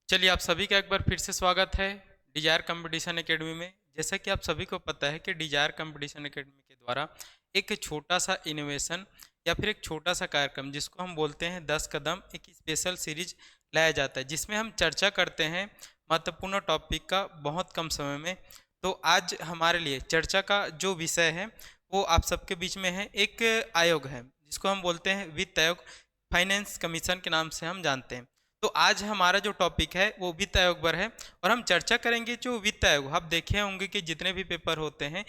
चलिए आप सभी का एक बार फिर से स्वागत है डिजायर कंपटीशन एकेडमी में। जैसा कि आप सभी को पता है कि डिजायर कंपटीशन एकेडमी के द्वारा एक छोटा सा इनोवेशन या फिर एक छोटा सा कार्यक्रम जिसको हम बोलते हैं 10 कदम, एक स्पेशल सीरीज लाया जाता है जिसमें हम चर्चा करते हैं महत्वपूर्ण टॉपिक का बहुत कम समय में। तो आज हमारे लिए चर्चा का जो विषय है वो आप सबके बीच में है, एक आयोग है जिसको हम बोलते हैं वित्त आयोग, फाइनेंस कमीशन के नाम से हम जानते हैं। तो आज हमारा जो टॉपिक है वो वित्त आयोग पर है और हम चर्चा करेंगे जो वित्त आयोग, आप देखे होंगे कि जितने भी पेपर होते हैं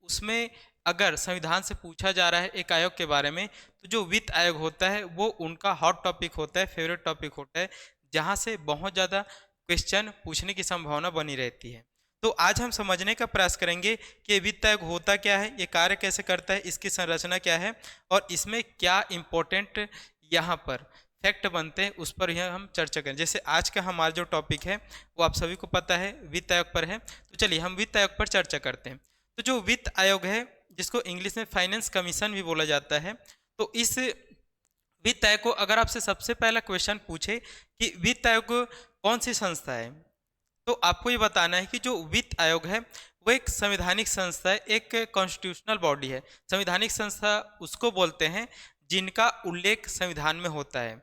उसमें अगर संविधान से पूछा जा रहा है एक आयोग के बारे में, तो जो वित्त आयोग होता है वो उनका हॉट टॉपिक होता है, फेवरेट टॉपिक होता है, जहाँ से बहुत ज़्यादा क्वेश्चन पूछने की संभावना बनी रहती है। तो आज हम समझने का प्रयास करेंगे कि वित्त आयोग होता क्या है, ये कार्य कैसे करता है, इसकी संरचना क्या है और इसमें क्या इम्पोर्टेंट यहाँ पर फैक्ट बनते हैं उस पर यह हम चर्चा करें। जैसे आज का हमारा जो टॉपिक है वो आप सभी को पता है वित्त आयोग पर है, तो चलिए हम वित्त आयोग पर चर्चा करते हैं। तो जो वित्त आयोग है जिसको इंग्लिश में फाइनेंस कमीशन भी बोला जाता है, तो इस वित्त आयोग को अगर आपसे सबसे पहला क्वेश्चन पूछे कि वित्त आयोग कौन सी संस्था है, तो आपको ये बताना है कि जो वित्त आयोग है वो एक संवैधानिक संस्था है, एक कॉन्स्टिट्यूशनल बॉडी है। संवैधानिक संस्था उसको बोलते हैं जिनका उल्लेख संविधान में होता है।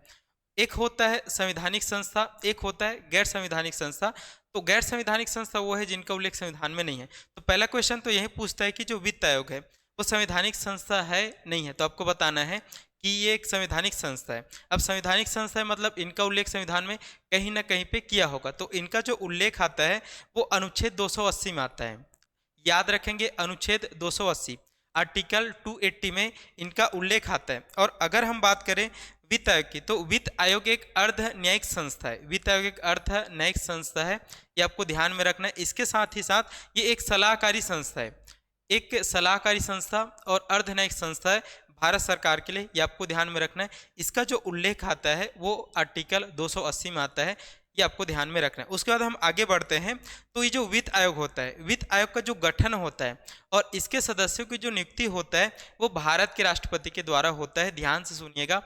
एक होता है संवैधानिक संस्था, एक होता है गैर संवैधानिक संस्था। तो गैर संवैधानिक संस्था वो है जिनका उल्लेख संविधान में नहीं है। तो पहला क्वेश्चन तो यही पूछता है कि जो वित्त आयोग है वो संवैधानिक संस्था है नहीं है, तो आपको बताना है कि ये एक संवैधानिक संस्था है। अब संवैधानिक संस्था है मतलब इनका उल्लेख संविधान में कहीं ना कहीं पे किया होगा, तो इनका जो उल्लेख आता है वो अनुच्छेद 280 में आता है। याद रखेंगे अनुच्छेद 280, आर्टिकल 280 में इनका उल्लेख आता है। और अगर हम बात करें वित्त आयोग की, तो वित्त आयोग एक अर्ध न्यायिक संस्था है। वित्त आयोग एक अर्ध न्यायिक संस्था है, ये आपको ध्यान में रखना है। इसके साथ ही साथ ये एक सलाहकारी संस्था है, एक सलाहकारी संस्था और अर्ध न्यायिक संस्था है भारत सरकार के लिए, ये आपको ध्यान में रखना है। इसका जो उल्लेख आता है वो आर्टिकल 280 में आता है, ये आपको ध्यान में रखना है। उसके बाद हम आगे बढ़ते हैं। तो ये जो वित्त आयोग होता है, वित्त आयोग का जो गठन होता है और इसके सदस्यों की जो नियुक्ति होता है वो भारत के राष्ट्रपति के द्वारा होता है। ध्यान से सुनिएगा,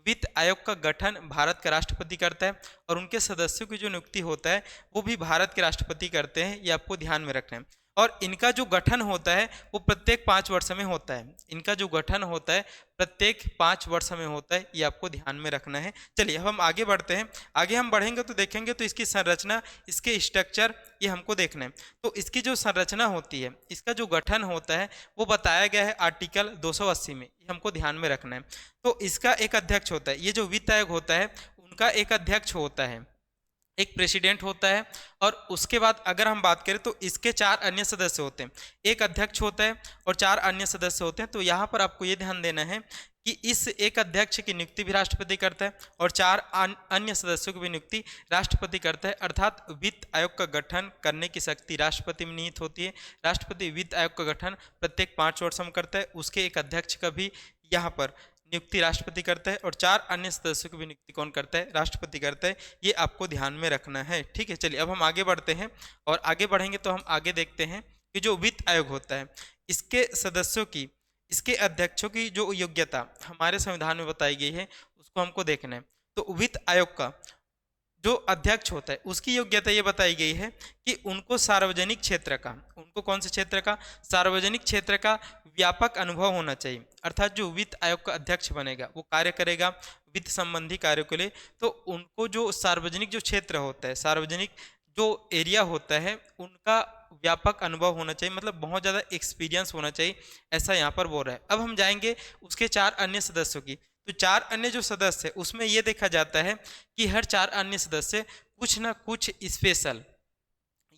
वित्त आयोग का गठन भारत का राष्ट्रपति करता है और उनके सदस्यों की जो नियुक्ति होता है वो भी भारत के राष्ट्रपति करते हैं, ये आपको ध्यान में रखना है। और इनका जो गठन होता है वो प्रत्येक 5 वर्ष में होता है। इनका जो गठन होता है प्रत्येक 5 वर्ष में होता है, ये आपको ध्यान में रखना है। चलिए अब हम आगे बढ़ते हैं। आगे हम बढ़ेंगे तो देखेंगे तो इसकी संरचना, इसके स्ट्रक्चर, ये हमको देखना है। तो इसकी जो संरचना होती है, इसका जो गठन होता है वो बताया गया है आर्टिकल 280 में, ये हमको ध्यान में रखना है। तो इसका एक अध्यक्ष होता है, ये जो वित्त आयोग होता है उनका एक अध्यक्ष होता है, एक प्रेसिडेंट होता है। और उसके बाद अगर हम बात करें तो इसके 4 अन्य सदस्य होते हैं, एक अध्यक्ष होता है और 4 अन्य सदस्य होते हैं। तो यहाँ पर आपको ये ध्यान देना है कि इस एक अध्यक्ष की नियुक्ति भी राष्ट्रपति करता है और 4 अन्य सदस्यों की भी नियुक्ति राष्ट्रपति करता है। अर्थात वित्त आयोग का गठन करने की शक्ति राष्ट्रपति में निहित होती है। राष्ट्रपति वित्त आयोग का गठन प्रत्येक 5 वर्ष में करता है, उसके एक अध्यक्ष का भी यहाँ पर नियुक्ति राष्ट्रपति करता है और 4 अन्य सदस्यों की भी नियुक्ति कौन करता है, राष्ट्रपति करता है। ये आपको ध्यान में रखना है, ठीक है। चलिए अब हम आगे बढ़ते हैं और आगे बढ़ेंगे तो हम आगे देखते हैं कि जो वित्त आयोग होता है इसके सदस्यों की, इसके अध्यक्षों की जो योग्यता हमारे संविधान में बताई गई है उसको हमको देखना है। तो वित्त आयोग का जो अध्यक्ष होता है उसकी योग्यता ये बताई गई है कि उनको सार्वजनिक क्षेत्र का, उनको कौन से क्षेत्र का, सार्वजनिक क्षेत्र का व्यापक अनुभव होना चाहिए। अर्थात जो वित्त आयोग का अध्यक्ष बनेगा वो कार्य करेगा वित्त संबंधी कार्यों के लिए, तो उनको जो सार्वजनिक जो क्षेत्र होता है, सार्वजनिक जो एरिया होता है उनका व्यापक अनुभव होना चाहिए, मतलब बहुत ज़्यादा एक्सपीरियंस होना चाहिए, ऐसा यहाँ पर बोल रहा है। अब हम जाएंगे उसके 4 अन्य सदस्यों की। तो 4 अन्य जो सदस्य है उसमें यह देखा जाता है कि हर 4 अन्य सदस्य कुछ ना कुछ स्पेशल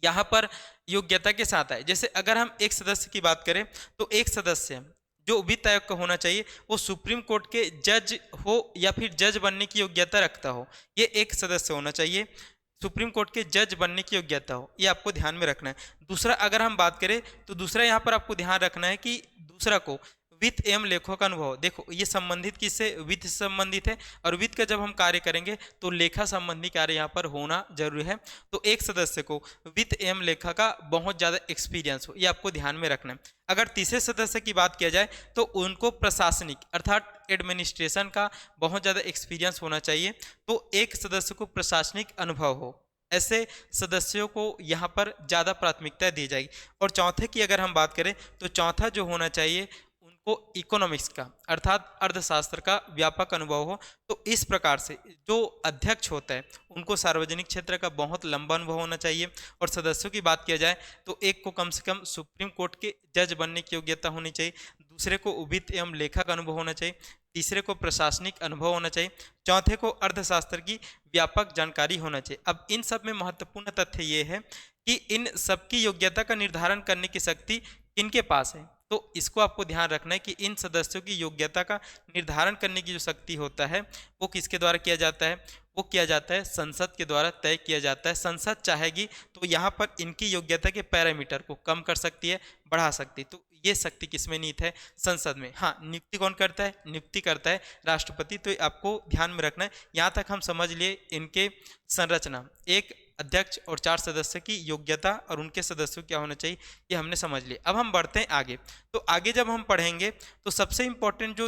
यहाँ पर योग्यता के साथ आए। जैसे अगर हम एक सदस्य की बात करें तो एक सदस्य जो वित्त आयोग का होना चाहिए वो सुप्रीम कोर्ट के जज हो या फिर जज बनने की योग्यता रखता हो, ये एक सदस्य होना चाहिए। सुप्रीम कोर्ट के जज बनने की योग्यता हो, ये आपको ध्यान में रखना है। दूसरा अगर हम बात करें तो दूसरा यहाँ पर आपको ध्यान रखना है कि दूसरा को वित्त एवं लेखों का अनुभव। देखो ये संबंधित किससे, वित्त से संबंधित है और वित्त का जब हम कार्य करेंगे तो लेखा संबंधी कार्य यहाँ पर होना जरूरी है। तो एक सदस्य को वित्त एवं लेखा का बहुत ज़्यादा एक्सपीरियंस हो, ये आपको ध्यान में रखना है। अगर तीसरे सदस्य की बात किया जाए तो उनको प्रशासनिक अर्थात एडमिनिस्ट्रेशन का बहुत ज़्यादा एक्सपीरियंस होना चाहिए। तो एक सदस्य को प्रशासनिक अनुभव हो, ऐसे सदस्यों को यहाँ पर ज़्यादा प्राथमिकता दी जाएगी। और चौथे की अगर हम बात करें तो चौथा जो होना चाहिए उनको इकोनॉमिक्स का अर्थात अर्थशास्त्र का व्यापक अनुभव हो। तो इस प्रकार से जो अध्यक्ष होता है उनको सार्वजनिक क्षेत्र का बहुत लंबा अनुभव होना चाहिए। और सदस्यों की बात किया जाए तो एक को कम से कम सुप्रीम कोर्ट के जज बनने की योग्यता होनी चाहिए, दूसरे को वित्त एवं लेखा का अनुभव होना चाहिए, तीसरे को प्रशासनिक अनुभव होना चाहिए, चौथे को अर्थशास्त्र की व्यापक जानकारी होना चाहिए। अब इन सब में महत्वपूर्ण तथ्य ये है कि इन सबकी योग्यता का निर्धारण करने की शक्ति किनके पास है। तो इसको आपको ध्यान रखना है कि इन सदस्यों की योग्यता का निर्धारण करने की जो शक्ति होता है वो किसके द्वारा किया जाता है, वो किया जाता है संसद के द्वारा तय किया जाता है। संसद चाहेगी तो यहाँ पर इनकी योग्यता के पैरामीटर को कम कर सकती है, बढ़ा सकती है। तो ये शक्ति किसमें निहित है, संसद में। हाँ, नियुक्ति कौन करता है, नियुक्ति करता है राष्ट्रपति। तो आपको ध्यान में रखना है। यहाँ तक हम समझ लिए इनके संरचना, एक अध्यक्ष और 4 सदस्य की योग्यता और उनके सदस्यों क्या होना चाहिए, ये हमने समझ लिया। अब हम बढ़ते हैं आगे। तो आगे जब हम पढ़ेंगे तो सबसे इंपॉर्टेंट जो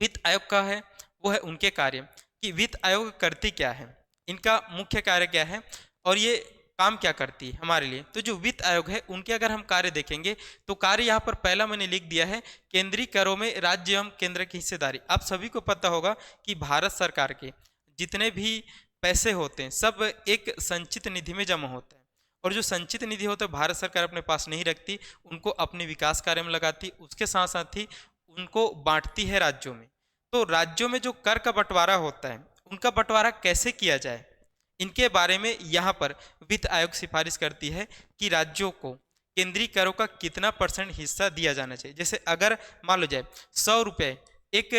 वित्त आयोग का है वो है उनके कार्य, कि वित्त आयोग करती क्या है, इनका मुख्य कार्य क्या है और ये काम क्या करती है हमारे लिए। तो जो वित्त आयोग है उनके अगर हम कार्य देखेंगे तो कार्य यहाँ पर पहला मैंने लिख दिया है, केंद्रीय करों में राज्य एवं केंद्र की हिस्सेदारी। आप सभी को पता होगा कि भारत सरकार के जितने भी पैसे होते हैं सब एक संचित निधि में जमा होते हैं, और जो संचित निधि होता है भारत सरकार अपने पास नहीं रखती, उनको अपने विकास कार्य में लगाती, उसके साथ साथ ही उनको बांटती है राज्यों में। तो राज्यों में जो कर का बंटवारा होता है उनका बंटवारा कैसे किया जाए, इनके बारे में यहाँ पर वित्त आयोग सिफारिश करती है कि राज्यों को केंद्रीय करों का कितना % हिस्सा दिया जाना चाहिए। जैसे अगर मान लो जाए 100 रुपये एक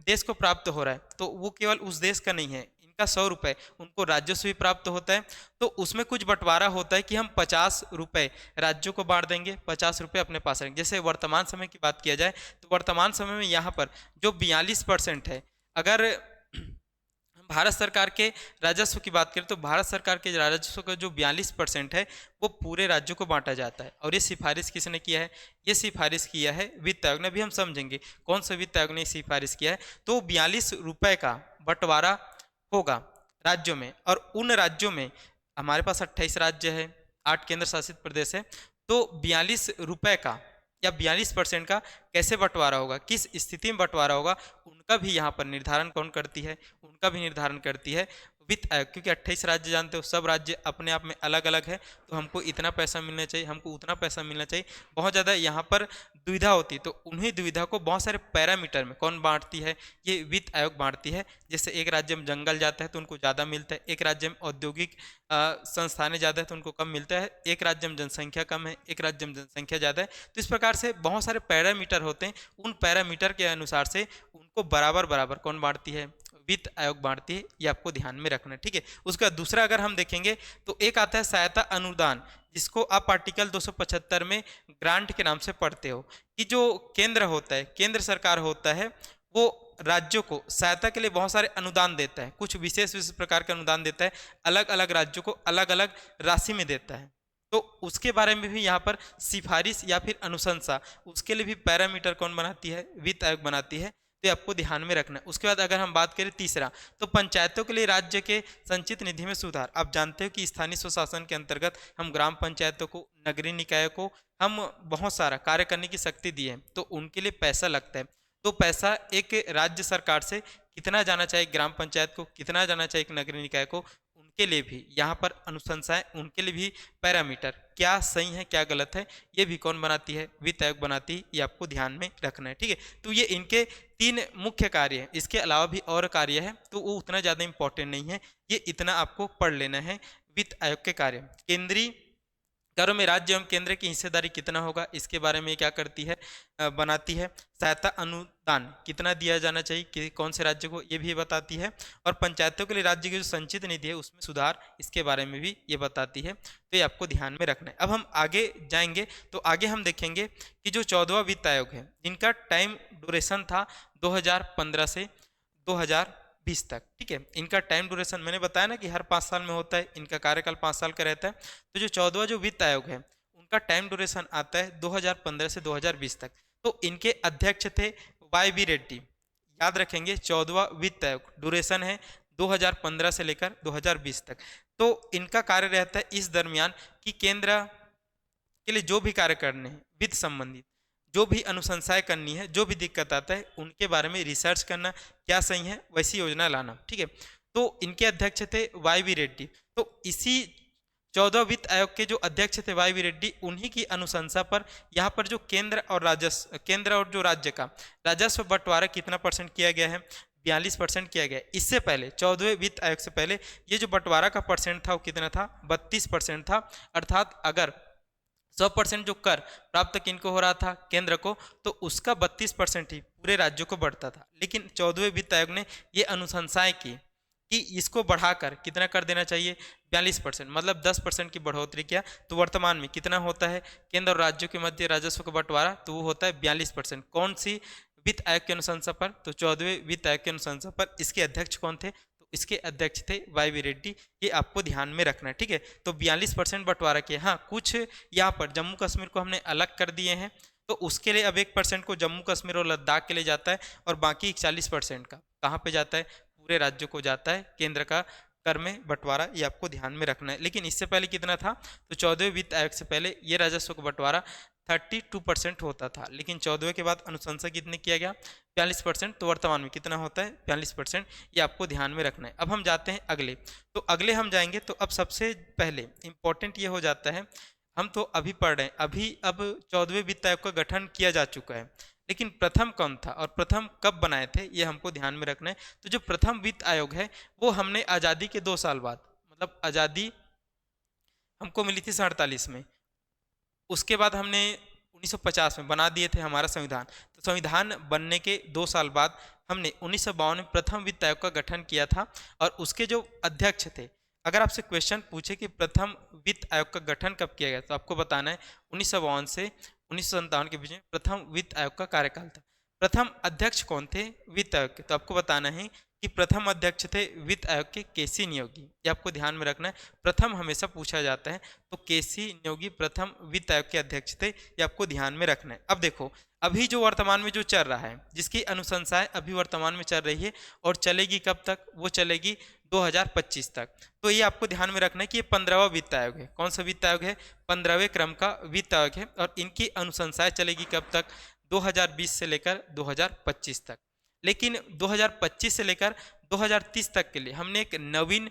देश को प्राप्त हो रहा है तो वो केवल उस देश का नहीं है, इनका 100 रुपये उनको राजस्व भी प्राप्त होता है। तो उसमें कुछ बंटवारा होता है कि हम 50 रुपये राज्यों को बांट देंगे, 50 रुपये अपने पास रखेंगे। जैसे वर्तमान समय की बात किया जाए तो वर्तमान समय में यहाँ पर जो 42% है, अगर भारत सरकार के राजस्व की बात करें तो भारत सरकार के राजस्व का जो 42% है वो पूरे राज्यों को बांटा जाता है। और ये सिफारिश किसने किया है, ये सिफारिश किया है वित्त आयोग ने। अभी हम समझेंगे कौन सा वित्त आयोग ने सिफारिश किया है। तो 42 रुपये का बंटवारा होगा राज्यों में, और उन राज्यों में हमारे पास 28 राज्य है, 8 केंद्र शासित प्रदेश है। तो 42 रुपये का या 42% का कैसे बंटवारा होगा, किस स्थिति में बंटवारा होगा, उनका भी यहाँ पर निर्धारण कौन करती है, उनका भी निर्धारण करती है वित्त आयोग। क्योंकि 28 राज्य जानते हो, सब राज्य अपने आप में अलग अलग है। तो हमको इतना पैसा मिलना चाहिए, हमको उतना पैसा मिलना चाहिए, बहुत ज़्यादा यहाँ पर दुविधा होती। तो उन्हीं दुविधा को बहुत सारे पैरामीटर में कौन बांटती है, ये वित्त आयोग बांटती है। जैसे एक राज्य में जंगल जाता है तो उनको ज़्यादा मिलता है, एक राज्य में औद्योगिक संस्थानें ज़्यादा है तो उनको कम मिलता है, एक राज्य में जनसंख्या कम है, एक राज्य में जनसंख्या ज़्यादा है। तो इस प्रकार से बहुत सारे पैरामीटर होते हैं, उन पैरामीटर के अनुसार से उनको बराबर बराबर कौन बांटती है, वित्त आयोग बांटती है। ये आपको ध्यान में रखना है, ठीक है। उसका दूसरा अगर हम देखेंगे तो एक आता है सहायता अनुदान, जिसको आप आर्टिकल 275 में ग्रांट के नाम से पढ़ते हो, कि जो केंद्र होता है, केंद्र सरकार होता है, वो राज्यों को सहायता के लिए बहुत सारे अनुदान देता है, कुछ विशेष विशेष प्रकार के अनुदान देता है, अलग अलग राज्यों को अलग अलग राशि में देता है। तो उसके बारे में भी यहाँ पर सिफारिश या फिर अनुशंसा, उसके लिए भी पैरामीटर कौन बनाती है, वित्त आयोग बनाती है। तो आपको ध्यान में रखना है। उसके बाद अगर हम बात करें तीसरा, तो पंचायतों के लिए राज्य के संचित निधि में सुधार। आप जानते हो कि स्थानीय स्वशासन के अंतर्गत हम ग्राम पंचायतों को, नगरीय निकायों को हम बहुत सारा कार्य करने की शक्ति दी है, तो उनके लिए पैसा लगता है। तो पैसा एक राज्य सरकार से कितना जाना चाहिए ग्राम पंचायत को, कितना जाना चाहिए एक नगरीय निकाय को, उनके लिए भी यहाँ पर अनुशंसाएं, उनके लिए भी पैरामीटर, क्या सही है क्या गलत है, ये भी कौन बनाती है, वित्त आयोग बनाती है। ये आपको ध्यान में रखना है, ठीक है। तो ये इनके 3 मुख्य कार्य हैं, इसके अलावा भी और कार्य है तो वो उतना ज़्यादा इंपॉर्टेंट नहीं है, ये इतना आपको पढ़ लेना है। वित्त आयोग के कार्य, केंद्रीय करों में राज्य एवं केंद्र की हिस्सेदारी कितना होगा, इसके बारे में क्या करती है, बनाती है। सहायता अनुदान कितना दिया जाना चाहिए कि कौन से राज्य को, ये भी बताती है। और पंचायतों के लिए राज्य की जो संचित निधि है उसमें सुधार, इसके बारे में भी ये बताती है। तो ये आपको ध्यान में रखना है। अब हम आगे जाएंगे तो आगे हम देखेंगे कि जो 14वां वित्त आयोग है, जिनका टाइम ड्यूरेशन था 2015 से 2020 तक, ठीक है। इनका टाइम ड्यूरेशन मैंने बताया ना कि हर 5 साल में होता है, इनका कार्यकाल 5 साल का रहता है। तो जो 14वां जो वित्त आयोग है उनका टाइम ड्यूरेशन आता है 2015 से 2020 तक। तो इनके अध्यक्ष थे वाई बी रेड्डी। याद रखेंगे 14वां वित्त आयोग ड्यूरेशन है 2015 से लेकर 2020 तक। तो इनका कार्य रहता है इस दरमियान कि केंद्र के लिए जो भी कार्य करने हैं वित्त संबंधित, जो भी अनुशंसाएं करनी है, जो भी दिक्कत आता है उनके बारे में रिसर्च करना, क्या सही है वैसी योजना लाना। ठीक है, तो इनके अध्यक्ष थे वाई वी रेड्डी। तो इसी 14 वित्त आयोग के जो अध्यक्ष थे वाई वी रेड्डी, उन्हीं की अनुशंसा पर यहाँ पर जो केंद्र और जो राज्य का राजस्व बंटवारा कितना परसेंट किया गया है, 42% किया गया। इससे पहले 14वें वित्त आयोग से पहले ये जो बंटवारा का परसेंट था वो कितना था, 32% था। अर्थात अगर 100% जो कर प्राप्त किनको हो रहा था, केंद्र को, तो उसका 32% ही पूरे राज्यों को बढ़ता था। लेकिन 14वें वित्त आयोग ने ये अनुशंसाएं की कि इसको बढ़ाकर कितना कर देना चाहिए, 42%, मतलब 10% की बढ़ोतरी किया। तो वर्तमान में कितना होता है केंद्र और राज्यों के मध्य राजस्व का बंटवारा, तो वो होता है 42%। कौन सी वित्त आयोग की अनुशंसा पर, तो 14वें वित्त आयोग की अनुशंसा पर। इसके अध्यक्ष कौन थे, तो इसके अध्यक्ष थे वाई वी रेड्डी। ये आपको ध्यान में रखना है, ठीक है। तो 42% बंटवारा किया। हाँ, कुछ यहाँ पर जम्मू कश्मीर को हमने अलग कर दिए हैं, तो उसके लिए अब 1% को जम्मू कश्मीर और लद्दाख के लिए जाता है, और बाकी 41% का कहाँ पे जाता है, पूरे राज्यों को जाता है केंद्र का कर में बंटवारा। ये आपको ध्यान में रखना है। लेकिन इससे पहले कितना था, तो 14वें वित्त आयोग से पहले ये राजस्व का बंटवारा 32% होता था। लेकिन 14वें के बाद अनुशंसा कितने किया गया, 42%। तो वर्तमान में कितना होता है, 42%। ये आपको ध्यान में रखना है। अब हम जाते हैं अगले, तो अगले हम जाएंगे। तो अब सबसे पहले इंपॉर्टेंट ये हो जाता है, हम तो अभी पढ़ रहे हैं, अब 14वें वित्त आयोग का गठन किया जा चुका है, लेकिन प्रथम कौन था और प्रथम कब बनाए थे, ये हमको ध्यान में रखना है। तो जो प्रथम वित्त आयोग है वो हमने आज़ादी के 2 साल बाद, मतलब आज़ादी हमको मिली थी 47 में, उसके बाद हमने 1950 में बना दिए थे हमारा संविधान। तो संविधान बनने के 2 साल बाद हमने 1952 में प्रथम वित्त आयोग का गठन किया था। और उसके जो अध्यक्ष थे, अगर आपसे क्वेश्चन पूछे कि प्रथम वित्त आयोग का गठन कब किया गया, तो आपको बताना है 1952 से 1957 के बीच में प्रथम वित्त आयोग का कार्यकाल था। प्रथम अध्यक्ष कौन थे वित्त आयोग के, तो आपको बताना है कि प्रथम अध्यक्ष थे वित्त आयोग के केसी नियोगी। ये आपको ध्यान में रखना है, प्रथम हमेशा पूछा जाता है। तो केसी नियोगी प्रथम वित्त आयोग के अध्यक्ष थे, ये आपको ध्यान में रखना है। अब देखो, अभी जो वर्तमान में जो चल रहा है, जिसकी अनुशंसाएं अभी वर्तमान में चल रही है और चलेगी कब तक, वो चलेगी 2025 तक। तो ये आपको ध्यान में रखना है कि ये 15वां वित्त आयोग है। कौन सा वित्त आयोग है, 15वें क्रम का वित्त आयोग है। और इनकी अनुशंसाएं चलेगी कब तक, 2020 से लेकर 2025 तक। लेकिन 2025 से लेकर 2030 तक के लिए हमने एक नवीन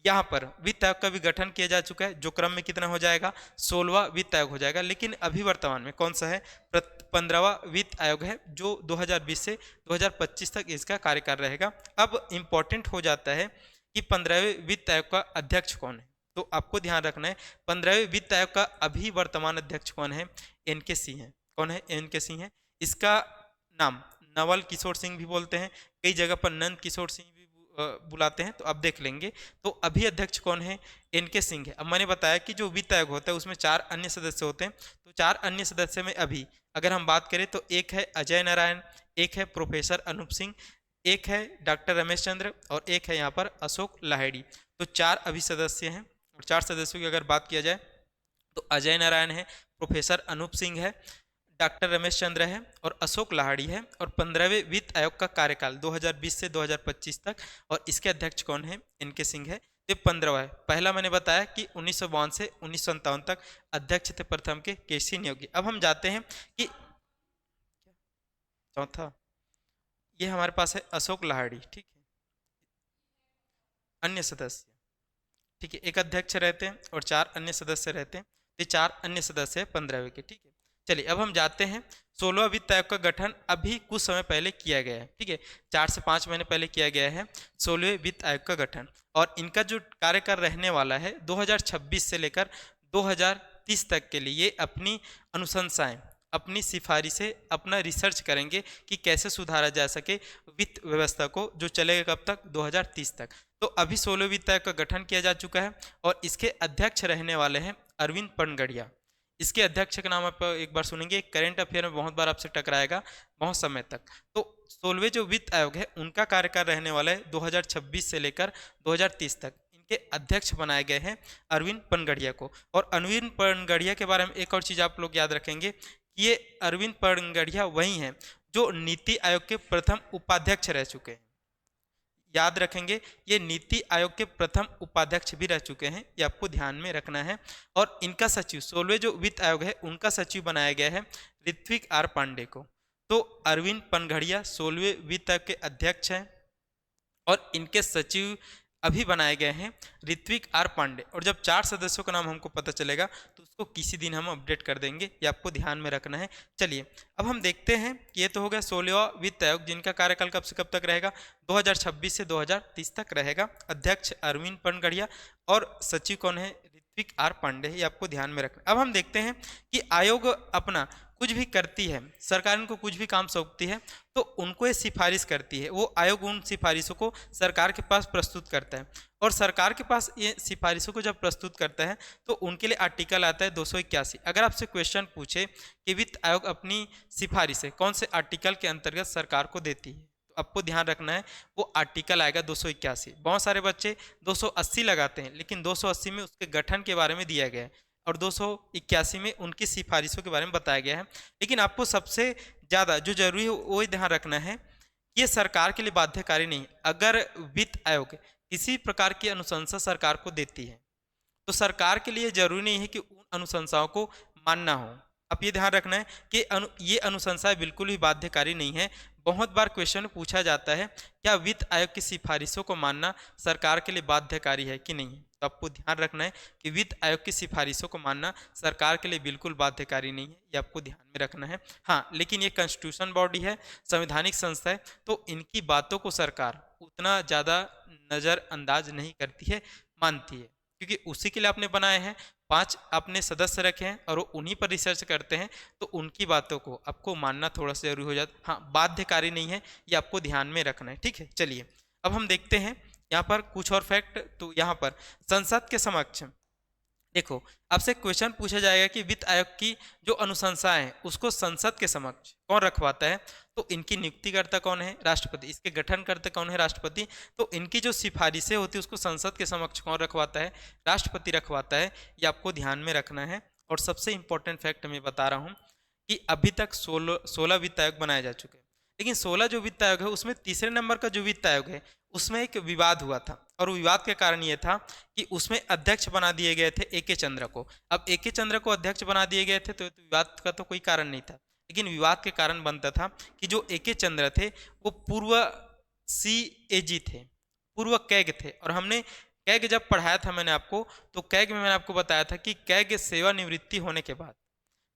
यहाँ पर वित्त आयोग का भी गठन किया जा चुका है, जो क्रम में कितना हो जाएगा, 16वां वित्त आयोग हो जाएगा। लेकिन अभी वर्तमान में कौन सा है, 15वां वित्त आयोग है, जो 2020 से 2025 तक इसका कार्यकाल रहेगा। अब इम्पॉर्टेंट हो जाता है कि 15वें वित्त आयोग का अध्यक्ष कौन है। तो आपको ध्यान रखना है 15वें वित्त आयोग का अभी वर्तमान अध्यक्ष कौन है, एन.के. सिंह है। कौन है, एन.के. सिंह है। इसका नाम नवल किशोर सिंह भी बोलते हैं, कई जगह पर नंद किशोर सिंह भी बुलाते हैं, तो अब देख लेंगे। तो अभी अध्यक्ष कौन है, एन.के. सिंह है। अब मैंने बताया कि जो वित्त आयोग होता है उसमें 4 अन्य सदस्य होते हैं। तो 4 अन्य सदस्य में अभी अगर हम बात करें तो एक है अजय नारायण, एक है प्रोफेसर अनूप सिंह, एक है डॉक्टर रमेश चंद्र, और एक है यहाँ पर अशोक लाहिड़ी। तो 4 अभी सदस्य हैं। और 4 सदस्यों की अगर बात किया जाए तो अजय नारायण है, प्रोफेसर अनूप सिंह है, डॉक्टर रमेश चंद्र है और अशोक लाहिड़ी है। और 15वें वित्त आयोग का कार्यकाल 2020 से 2025 तक, और इसके अध्यक्ष कौन है, एन.के. सिंह है। ये 15वां है। पहला मैंने बताया कि 1952 से 1957 तक अध्यक्ष थे प्रथम के केसी नियोगी। अब हम जाते हैं कि चौथा, ये हमारे पास है अशोक लाहिड़ी, ठीक है, अन्य सदस्य, ठीक है, एक अध्यक्ष रहते हैं और 4 अन्य सदस्य रहते हैं। ये 4 अन्य सदस्य है 15वें के, ठीक है। चलिए अब हम जाते हैं 16वां वित्त आयोग का गठन अभी कुछ समय पहले किया गया है, ठीक है, 4 से 5 महीने पहले किया गया है 16वें वित्त आयोग का गठन। और इनका जो कार्यकाल रहने वाला है 2026 से लेकर 2030 तक के लिए, ये अपनी अनुशंसाएं, अपनी सिफारिशें, अपना रिसर्च करेंगे कि कैसे सुधारा जा सके वित्त व्यवस्था को, जो चलेगा कब तक, 2030 तक। तो अभी 16वें वित्त आयोग का गठन किया जा चुका है और इसके अध्यक्ष रहने वाले हैं अरविंद पनगड़िया। इसके अध्यक्ष का नाम आप एक बार सुनेंगे, करंट अफेयर में बहुत बार आपसे टकराएगा बहुत समय तक। तो 16वें जो वित्त आयोग है उनका कार्यकाल रहने वाला है 2026 से लेकर 2030 तक। इनके अध्यक्ष बनाए गए हैं अरविंद पनगड़िया को। और अरविंद पनगड़िया के बारे में एक और चीज़ आप लोग याद रखेंगे कि ये अरविंद पनगड़िया वही हैं जो नीति आयोग के प्रथम उपाध्यक्ष रह चुके हैं। याद रखेंगे ये नीति आयोग के प्रथम उपाध्यक्ष भी रह चुके हैं, ये आपको ध्यान में रखना है। और इनका सचिव 16वें जो वित्त आयोग है उनका सचिव बनाया गया है ऋत्विक आर पांडे को। तो अरविंद पनघड़िया 16वें वित्त आयोग के अध्यक्ष हैं और इनके सचिव अभी बनाए गए हैं ऋत्विक आर पांडे। और जब 4 सदस्यों का नाम हमको पता चलेगा तो उसको किसी दिन हम अपडेट कर देंगे, ये आपको ध्यान में रखना है। चलिए अब हम देखते हैं कि ये तो हो गया 16वां वित्त आयोग जिनका कार्यकाल कब से कब तक रहेगा, 2026 से 2030 तक रहेगा। अध्यक्ष अरविंद पनघड़िया और सचिव कौन है, ऋत्विक आर पांडे, ये आपको ध्यान में रखना। अब हम देखते हैं कि आयोग अपना कुछ भी करती है, सरकार इनको कुछ भी काम सौंपती है तो उनको ये सिफारिश करती है, वो आयोग उन सिफारिशों को सरकार के पास प्रस्तुत करता है। और सरकार के पास ये सिफारिशों को जब प्रस्तुत करता है तो उनके लिए आर्टिकल आता है 281। अगर आपसे क्वेश्चन पूछे कि वित्त आयोग अपनी सिफारिशें कौन से आर्टिकल के अंतर्गत सरकार को देती है, तो आपको ध्यान रखना है वो आर्टिकल आएगा 281। बहुत सारे बच्चे 280 लगाते हैं, लेकिन 280 में उसके गठन के बारे में दिया गया है और 281 में उनकी सिफारिशों के बारे में बताया गया है। लेकिन आपको सबसे ज़्यादा जो जरूरी है वो ध्यान रखना है, ये सरकार के लिए बाध्यकारी नहीं। अगर वित्त आयोग किसी प्रकार की अनुशंसा सरकार को देती है तो सरकार के लिए जरूरी नहीं है कि उन अनुशंसाओं को मानना हो। अब ये ध्यान रखना है कि ये अनुशंसाएं बिल्कुल भी बाध्यकारी नहीं है। बहुत बार क्वेश्चन पूछा जाता है क्या वित्त आयोग की सिफारिशों को मानना सरकार के लिए बाध्यकारी है कि नहीं, तो आपको ध्यान रखना है कि वित्त आयोग की सिफारिशों को मानना सरकार के लिए बिल्कुल बाध्यकारी नहीं है, ये आपको ध्यान में रखना है। हाँ, लेकिन ये कॉन्स्टिट्यूशन बॉडी है, संवैधानिक संस्था है, तो इनकी बातों को सरकार उतना ज़्यादा नज़रअंदाज नहीं करती है, मानती है, क्योंकि उसी के लिए आपने बनाए हैं। 5 अपने सदस्य रखे हैं और वो उन्हीं पर रिसर्च करते हैं, तो उनकी बातों को आपको मानना थोड़ा सा जरूरी हो जाता। हाँ, बाध्यकारी नहीं है, ये आपको ध्यान में रखना है, ठीक है। चलिए अब हम देखते हैं यहाँ पर कुछ और फैक्ट। तो यहाँ पर संसद के समक्ष देखो आपसे क्वेश्चन पूछा जाएगा कि वित्त आयोग की जो अनुशंसाएं हैं उसको संसद के समक्ष कौन रखवाता है, तो इनकी नियुक्तिकर्ता कौन है, राष्ट्रपति। इसके गठनकर्ता कौन है, राष्ट्रपति। तो इनकी जो सिफारिशें होती है उसको संसद के समक्ष कौन रखवाता है, राष्ट्रपति रखवाता है, ये आपको ध्यान में रखना है। और सबसे इंपॉर्टेंट फैक्ट मैं बता रहा हूँ कि अभी तक 16 वित्त आयोग बनाए जा चुके हैं, लेकिन 16 जो वित्त आयोग है उसमें तीसरे नंबर का जो वित्त आयोग है उसमें एक विवाद हुआ था, और विवाद के कारण ये था कि उसमें अध्यक्ष बना दिए गए थे ए के चंद्र को। अब ए के चंद्र को अध्यक्ष बना दिए गए थे तो विवाद का तो कोई कारण नहीं था, लेकिन विवाद के कारण बनता था कि जो ए के चंद्र थे वो पूर्व CAG थे, पूर्व कैग थे। और हमने कैग जब पढ़ाया था मैंने आपको, तो कैग में मैंने आपको बताया था कि कैग सेवानिवृत्ति होने के बाद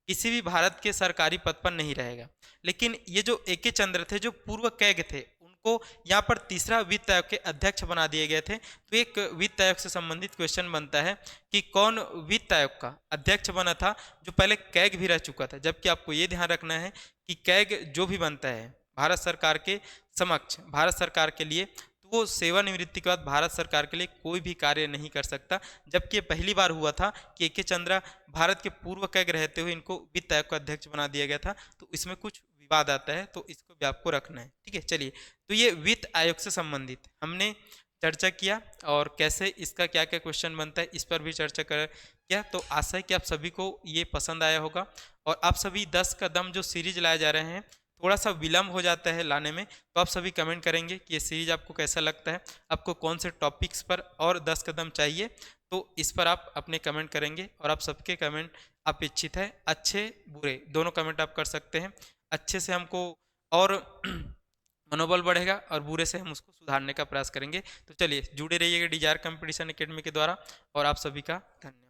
किसी भी भारत के सरकारी पद पर नहीं रहेगा। लेकिन ये जो ए के चंद्र थे जो पूर्व कैग थे उनको यहाँ पर तीसरा वित्त आयोग के अध्यक्ष बना दिए गए थे। तो एक वित्त आयोग से संबंधित क्वेश्चन बनता है कि कौन वित्त आयोग का अध्यक्ष बना था जो पहले कैग भी रह चुका था। जबकि आपको ये ध्यान रखना है कि कैग जो भी बनता है भारत सरकार के समक्ष, भारत सरकार के लिए, तो वो सेवानिवृत्ति के बाद भारत सरकार के लिए कोई भी कार्य नहीं कर सकता। जबकि ये पहली बार हुआ था कि ए के चंद्र भारत के पूर्व कैग रहते हुए इनको वित्त आयोग का अध्यक्ष बना दिया गया था। तो इसमें कुछ विवाद आता है, तो इसको भी आपको रखना है, ठीक है। चलिए, तो ये वित्त आयोग से संबंधित हमने चर्चा किया और कैसे इसका क्या क्या क्वेश्चन बनता है इस पर भी चर्चा किया। तो आशा है कि आप सभी को ये पसंद आया होगा। और आप सभी 10 कदम जो सीरीज लाए जा रहे हैं, थोड़ा सा विलम्ब हो जाता है लाने में, तो आप सभी कमेंट करेंगे कि ये सीरीज आपको कैसा लगता है, आपको कौन से टॉपिक्स पर और 10 कदम चाहिए, तो इस पर आप अपने कमेंट करेंगे। और आप सबके कमेंट अपेक्षित है, अच्छे बुरे दोनों कमेंट आप कर सकते हैं। अच्छे से हमको और मनोबल बढ़ेगा और बुरे से हम उसको सुधारने का प्रयास करेंगे। तो चलिए जुड़े रहिएगा डिजायर कंपटीशन एकेडमी के द्वारा। और आप सभी का धन्यवाद।